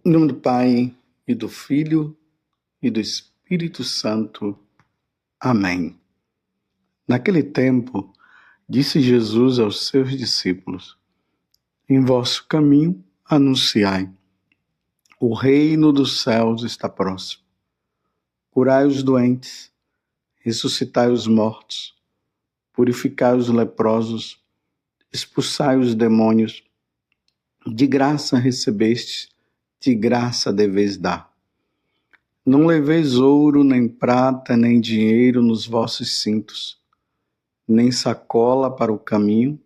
Em nome do Pai, e do Filho, e do Espírito Santo. Amém. Naquele tempo, disse Jesus aos seus discípulos: em vosso caminho anunciai, o reino dos céus está próximo. Curai os doentes, ressuscitai os mortos, purificai os leprosos, expulsai os demônios. De graça recebestes, de graça deveis dar. Não leveis ouro, nem prata, nem dinheiro nos vossos cintos, nem sacola para o caminho,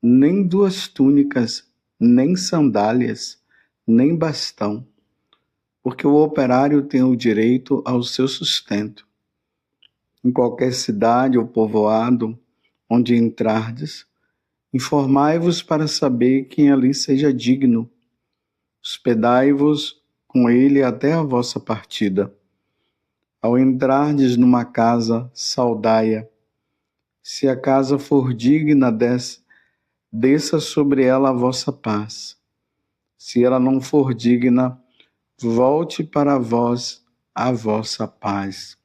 nem 2 túnicas, nem sandálias, nem bastão, porque o operário tem o direito ao seu sustento. Em qualquer cidade ou povoado onde entrardes, informai-vos para saber quem ali seja digno. Hospedai-vos com ele até a vossa partida. Ao entrardes numa casa, saudai-a. Se a casa for digna, desça sobre ela a vossa paz. Se ela não for digna, volte para vós a vossa paz.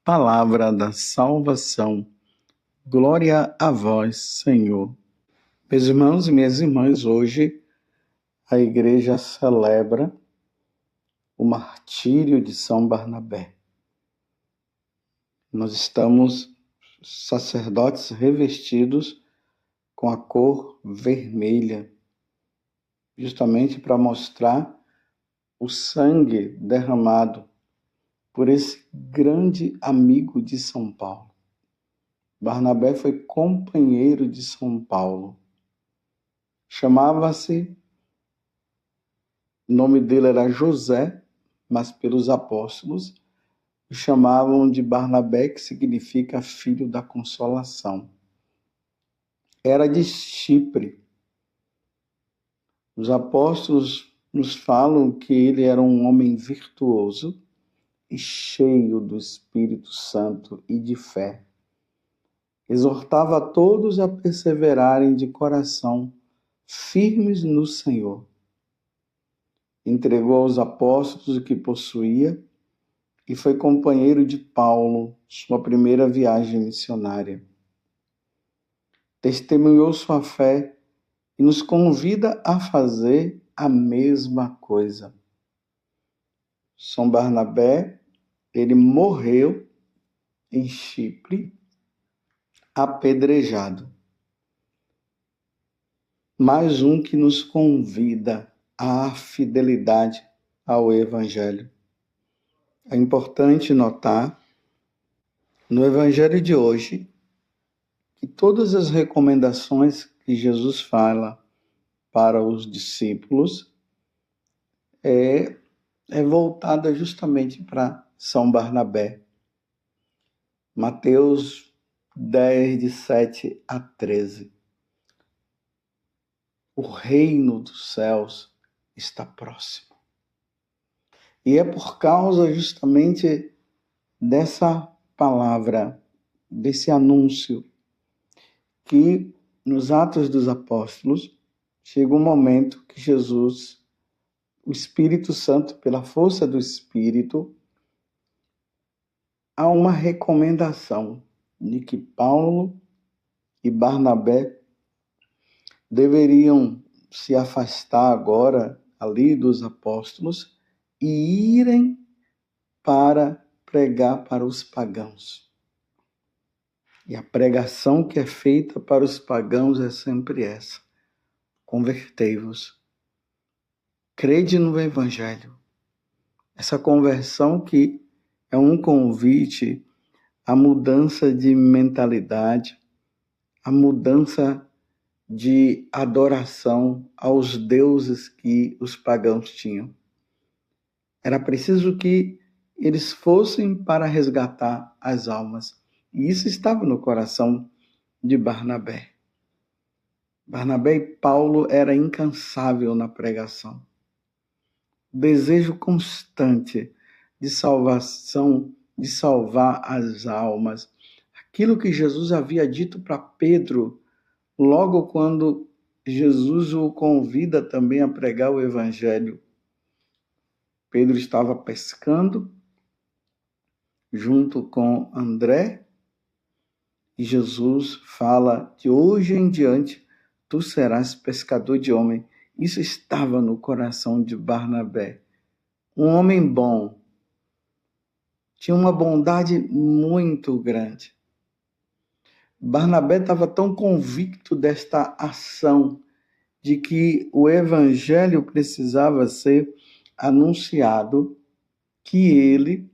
Palavra da salvação. Glória a vós, Senhor. Meus irmãos e minhas irmãs, hoje a igreja celebra o martírio de São Barnabé. Nós estamos sacerdotes revestidos com a cor vermelha, justamente para mostrar o sangue derramado por esse grande amigo de São Paulo. Barnabé foi companheiro de São Paulo. Chamava-se, o nome dele era José, mas pelos apóstolos o chamavam de Barnabé, que significa filho da consolação. Era de Chipre. Os apóstolos nos falam que ele era um homem virtuoso e cheio do Espírito Santo e de fé. Exortava a todos a perseverarem de coração firmes no Senhor. Entregou aos apóstolos o que possuía e foi companheiro de Paulo, sua primeira viagem missionária. Testemunhou sua fé e nos convida a fazer a mesma coisa. São Barnabé, ele morreu em Chipre, apedrejado. Mais um que nos convida à fidelidade ao Evangelho. É importante notar, no Evangelho de hoje, que todas as recomendações que Jesus fala para os discípulos é voltada justamente para São Barnabé. Mateus 10, de 7 a 13. O reino dos céus está próximo. E é por causa justamente dessa palavra, desse anúncio, que nos Atos dos Apóstolos chega um momento que Jesus, o Espírito Santo, pela força do Espírito, há uma recomendação de que Paulo e Barnabé deveriam se afastar agora ali dos apóstolos e irem para pregar para os pagãos. E a pregação que é feita para os pagãos é sempre essa: convertei-vos. Crede no Evangelho. Essa conversão que é um convite à mudança de mentalidade, à mudança de adoração aos deuses que os pagãos tinham. Era preciso que eles fossem para resgatar as almas. E isso estava no coração de Barnabé. Barnabé e Paulo era incansável na pregação. Desejo constante de salvação, de salvar as almas. Aquilo que Jesus havia dito para Pedro, logo quando Jesus o convida também a pregar o Evangelho. Pedro estava pescando junto com André, e Jesus fala: de hoje em diante tu serás pescador de homem. Isso estava no coração de Barnabé. Um homem bom, tinha uma bondade muito grande. Barnabé estava tão convicto desta ação, de que o evangelho precisava ser anunciado, que ele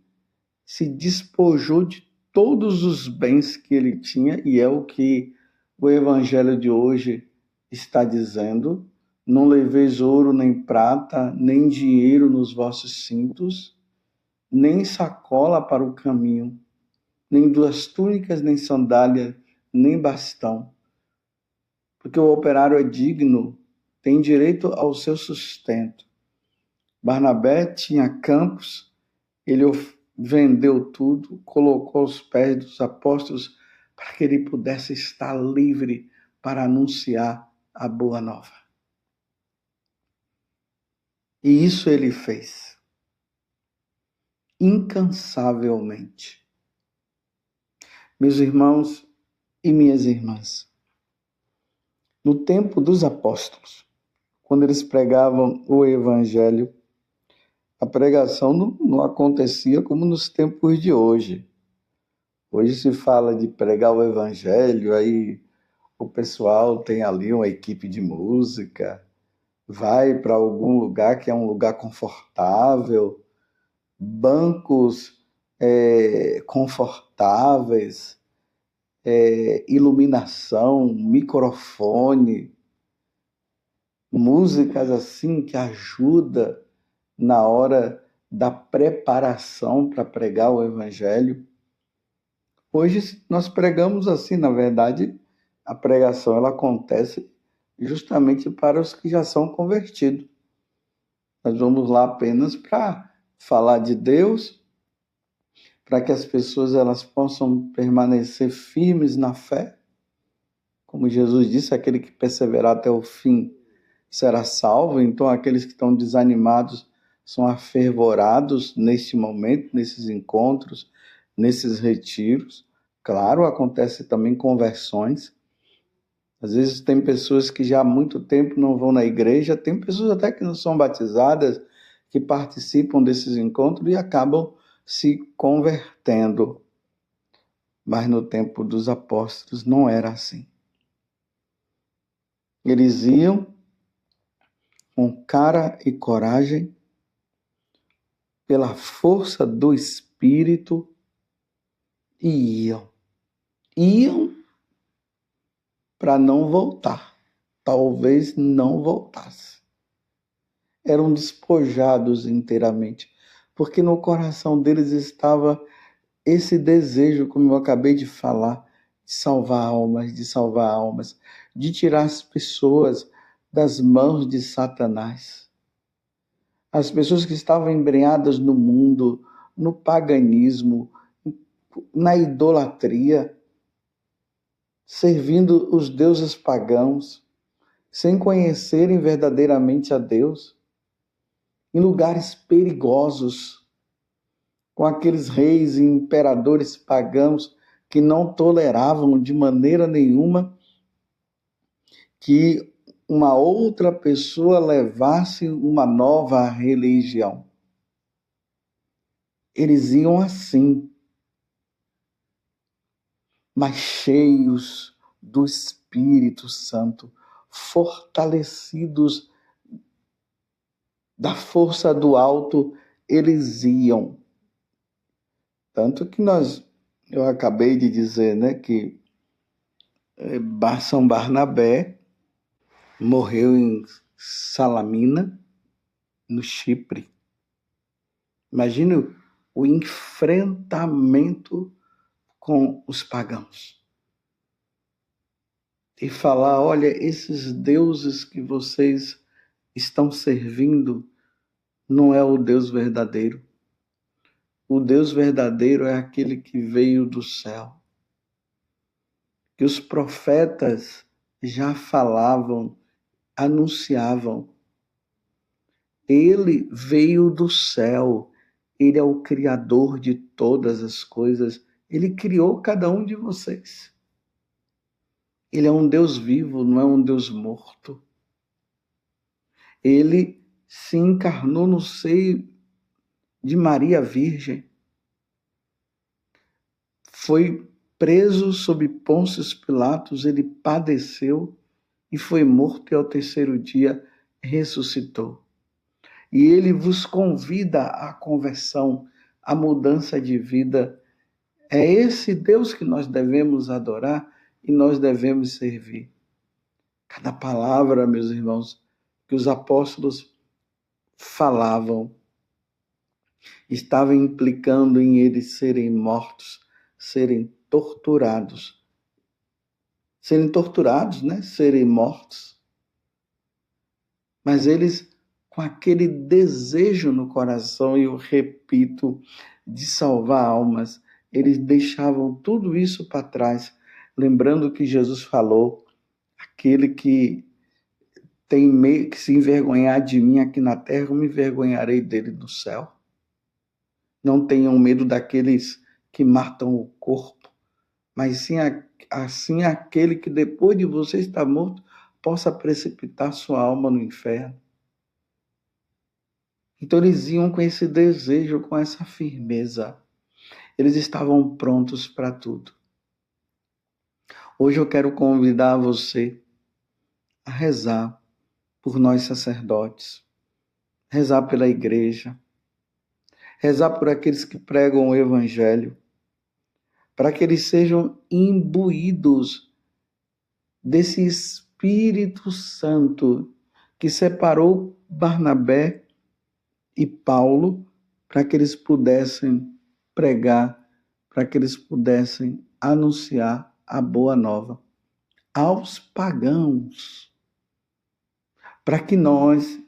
se despojou de todos os bens que ele tinha, e é o que o evangelho de hoje está dizendo: não leveis ouro, nem prata, nem dinheiro nos vossos cintos, nem sacola para o caminho, nem duas túnicas, nem sandália, nem bastão. Porque o operário é digno, tem direito ao seu sustento. Barnabé tinha campos, ele vendeu tudo, colocou aos pés dos apóstolos para que ele pudesse estar livre para anunciar a boa nova. E isso ele fez incansavelmente. Meus irmãos e minhas irmãs, no tempo dos apóstolos, quando eles pregavam o evangelho, a pregação não acontecia como nos tempos de hoje. Hoje se fala de pregar o evangelho, aí o pessoal tem ali uma equipe de música, vai para algum lugar que é um lugar confortável, bancos confortáveis, iluminação, microfone, músicas assim que ajudam na hora da preparação para pregar o evangelho. Hoje nós pregamos assim, na verdade, a pregação ela acontece justamente para os que já são convertidos. Nós vamos lá apenas para falar de Deus, para que as pessoas elas possam permanecer firmes na fé. Como Jesus disse, aquele que perseverar até o fim será salvo. Então, aqueles que estão desanimados são afervorados neste momento, nesses encontros, nesses retiros. Claro, acontece também conversões. Às vezes tem pessoas que já há muito tempo não vão na igreja, tem pessoas até que não são batizadas, que participam desses encontros e acabam se convertendo. Mas no tempo dos apóstolos não era assim. Eles iam com cara e coragem, pela força do Espírito, e iam. Iam para não voltar. Talvez não voltasse. Eram despojados inteiramente, porque no coração deles estava esse desejo, como eu acabei de falar, de salvar almas, de tirar as pessoas das mãos de Satanás. As pessoas que estavam embrenhadas no mundo, no paganismo, na idolatria, servindo os deuses pagãos, sem conhecerem verdadeiramente a Deus, em lugares perigosos, com aqueles reis e imperadores pagãos que não toleravam de maneira nenhuma que uma outra pessoa levasse uma nova religião. Eles iam assim, mas cheios do Espírito Santo, fortalecidos da força do alto, eles iam. Tanto que eu acabei de dizer, né, que São Barnabé morreu em Salamina, no Chipre. Imagine o enfrentamento com os pagãos. E falar, olha, esses deuses que vocês estão servindo não é o Deus verdadeiro. O Deus verdadeiro é aquele que veio do céu. Que os profetas já falavam, anunciavam. Ele veio do céu. Ele é o Criador de todas as coisas. Ele criou cada um de vocês. Ele é um Deus vivo, não é um Deus morto. Ele se encarnou no seio de Maria Virgem. Foi preso sob Pôncio Pilatos, ele padeceu e foi morto e ao terceiro dia ressuscitou. E ele vos convida à conversão, à mudança de vida. É esse Deus que nós devemos adorar e nós devemos servir. Cada palavra, meus irmãos, que os apóstolos falavam, estava implicando em eles serem mortos, serem torturados. Serem torturados, né? Serem mortos. Mas eles, com aquele desejo no coração, e eu repito, de salvar almas, eles deixavam tudo isso para trás, lembrando que Jesus falou, aquele que tem medo, que se envergonhar de mim aqui na terra, eu me envergonharei dele no céu. Não tenham medo daqueles que matam o corpo, mas sim assim aquele que depois de você estar morto, possa precipitar sua alma no inferno. Então eles iam com esse desejo, com essa firmeza. Eles estavam prontos para tudo. Hoje eu quero convidar você a rezar por nós sacerdotes, rezar pela igreja, rezar por aqueles que pregam o evangelho, para que eles sejam imbuídos desse Espírito Santo que separou Barnabé e Paulo para que eles pudessem pregar, para que eles pudessem anunciar a boa nova aos pagãos, para que nós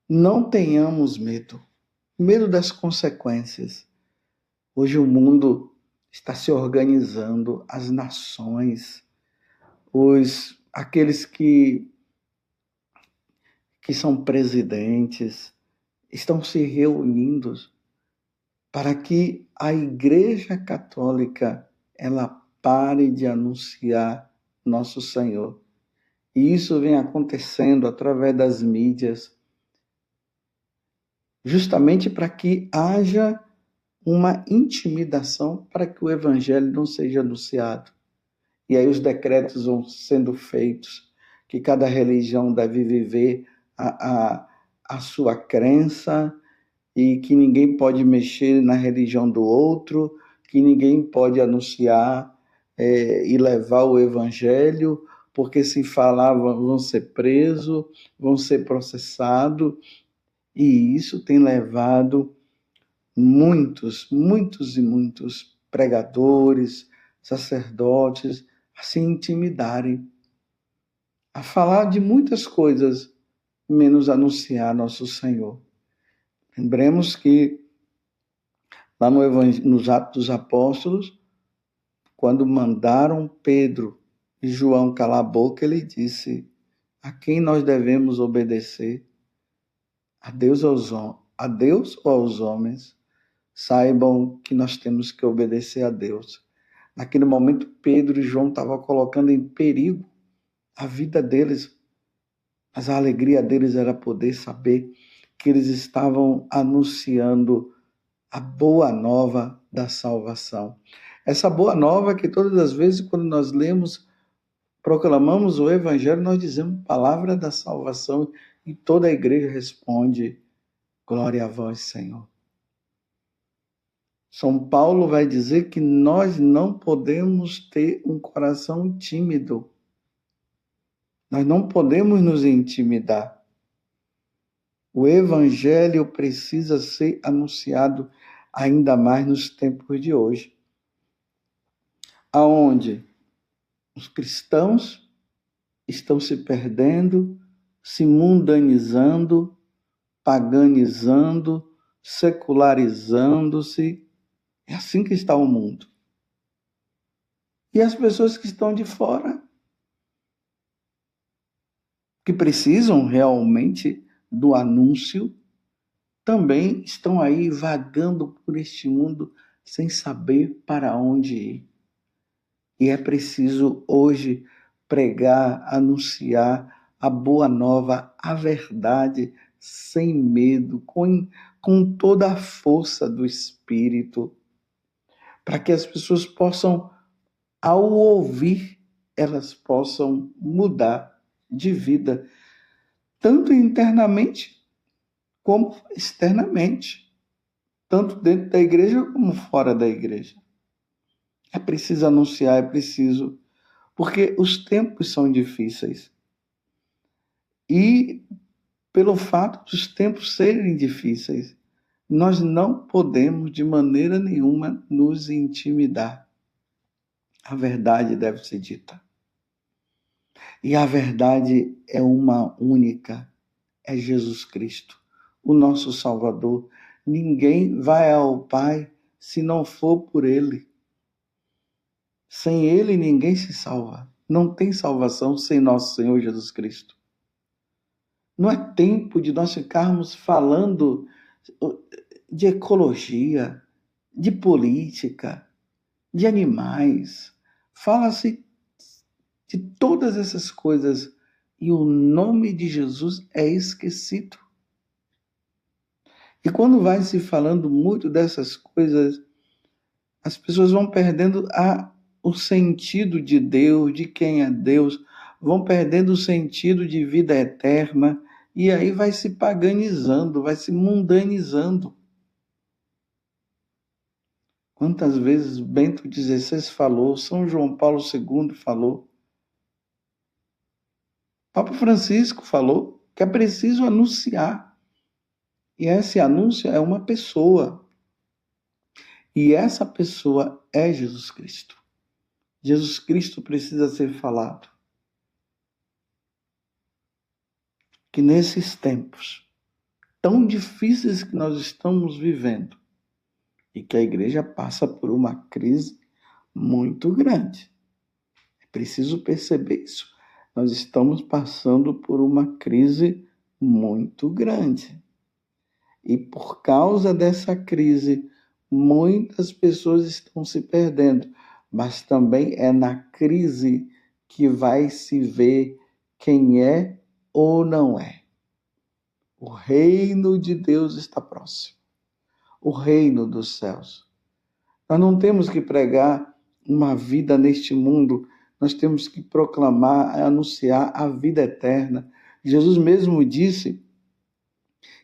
não tenhamos medo das consequências. Hoje o mundo está se organizando, as nações, aqueles que são presidentes, estão se reunindo para que a Igreja Católica ela pare de anunciar nosso Senhor. E isso vem acontecendo através das mídias, justamente para que haja uma intimidação para que o Evangelho não seja anunciado. E aí os decretos vão sendo feitos, que cada religião deve viver a sua crença e que ninguém pode mexer na religião do outro, que ninguém pode anunciar e levar o evangelho, porque se falar vão ser presos, vão ser processados, e isso tem levado muitos e muitos pregadores, sacerdotes a se intimidarem, a falar de muitas coisas, menos anunciar nosso Senhor. Lembremos que lá nos Atos dos Apóstolos, quando mandaram Pedro e João calar a boca, ele disse: a quem nós devemos obedecer? A Deus ou aos homens? Saibam que nós temos que obedecer a Deus. Naquele momento, Pedro e João estavam colocando em perigo a vida deles, mas a alegria deles era poder saber que eles estavam anunciando a boa nova da salvação. Essa boa nova que todas as vezes quando nós lemos, proclamamos o evangelho, nós dizemos palavra da salvação e toda a igreja responde: glória a vós, Senhor. São Paulo vai dizer que nós não podemos ter um coração tímido. Nós não podemos nos intimidar. O evangelho precisa ser anunciado ainda mais nos tempos de hoje, aonde os cristãos estão se perdendo, se mundanizando, paganizando, secularizando-se. É assim que está o mundo. E as pessoas que estão de fora, que precisam realmente do anúncio também estão aí vagando por este mundo sem saber para onde ir. E é preciso hoje pregar, anunciar a boa nova, a verdade, sem medo, com toda a força do Espírito, para que as pessoas possam, ao ouvir, elas possam mudar de vida, tanto internamente como externamente, tanto dentro da igreja como fora da igreja. É preciso anunciar, é preciso, porque os tempos são difíceis. E pelo fato dos tempos serem difíceis, nós não podemos de maneira nenhuma nos intimidar. A verdade deve ser dita. E a verdade é uma única, é Jesus Cristo, o nosso Salvador. Ninguém vai ao Pai se não for por Ele. Sem Ele ninguém se salva. Não tem salvação sem nosso Senhor Jesus Cristo. Não é tempo de nós ficarmos falando de ecologia, de política, de animais. Fala-se de todas essas coisas e o nome de Jesus é esquecido. E quando vai se falando muito dessas coisas, as pessoas vão perdendo o sentido de Deus, de quem é Deus, vão perdendo o sentido de vida eterna, e aí vai se paganizando, vai se mundanizando. Quantas vezes Bento XVI falou, São João Paulo II falou, Papa Francisco falou que é preciso anunciar. E esse anúncio é uma pessoa. E essa pessoa é Jesus Cristo. Jesus Cristo precisa ser falado. Que nesses tempos tão difíceis que nós estamos vivendo, e que a igreja passa por uma crise muito grande. É preciso perceber isso. Nós estamos passando por uma crise muito grande. E por causa dessa crise, muitas pessoas estão se perdendo. Mas também é na crise que vai se ver quem é ou não é. O reino de Deus está próximo. O reino dos céus. Nós não temos que pregar uma vida neste mundo, nós temos que proclamar, anunciar a vida eterna. Jesus mesmo disse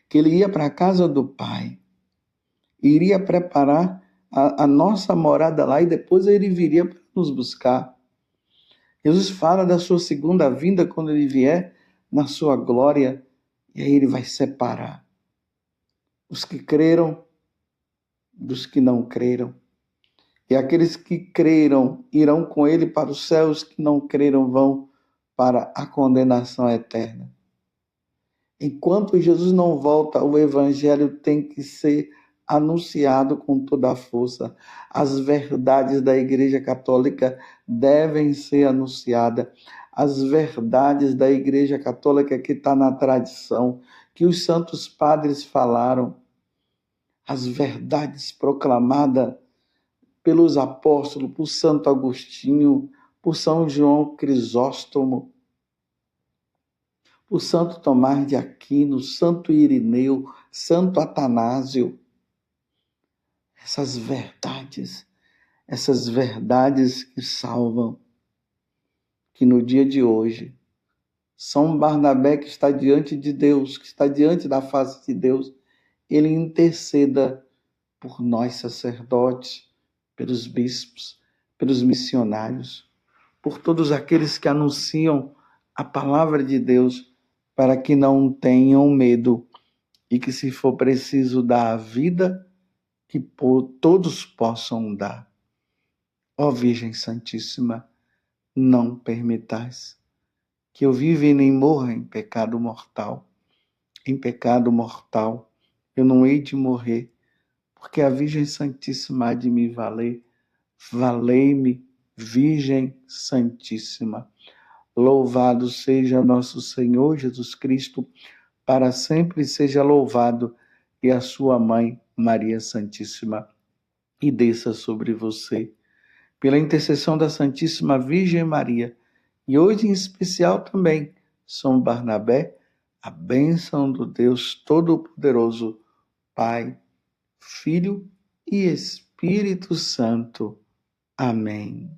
que ele ia para a casa do Pai, iria preparar a nossa morada lá e depois ele viria para nos buscar. Jesus fala da sua segunda vinda quando ele vier na sua glória, e aí ele vai separar os que creram dos que não creram. E aqueles que creram irão com ele para os céus, que não creram vão para a condenação eterna. Enquanto Jesus não volta, o evangelho tem que ser anunciado com toda a força. As verdades da Igreja Católica devem ser anunciadas. As verdades da Igreja Católica que está na tradição, que os santos padres falaram, as verdades proclamadas pelos apóstolos, por Santo Agostinho, por São João Crisóstomo, por Santo Tomás de Aquino, Santo Irineu, Santo Atanásio. Essas verdades que salvam, que no dia de hoje, São Barnabé que está diante de Deus, que está diante da face de Deus, ele interceda por nós sacerdotes, pelos bispos, pelos missionários, por todos aqueles que anunciam a palavra de Deus, para que não tenham medo e que, se for preciso dar a vida, que todos possam dar. Ó Virgem Santíssima, não permitais que eu viva e nem morra em pecado mortal. Em pecado mortal eu não hei de morrer, porque a Virgem Santíssima há de me valer. Valei-me, Virgem Santíssima. Louvado seja nosso Senhor Jesus Cristo, para sempre seja louvado, e a sua mãe, Maria Santíssima, e desça sobre você. Pela intercessão da Santíssima Virgem Maria, e hoje em especial também, São Barnabé, a bênção do Deus Todo-Poderoso, Pai, Filho e Espírito Santo. Amém.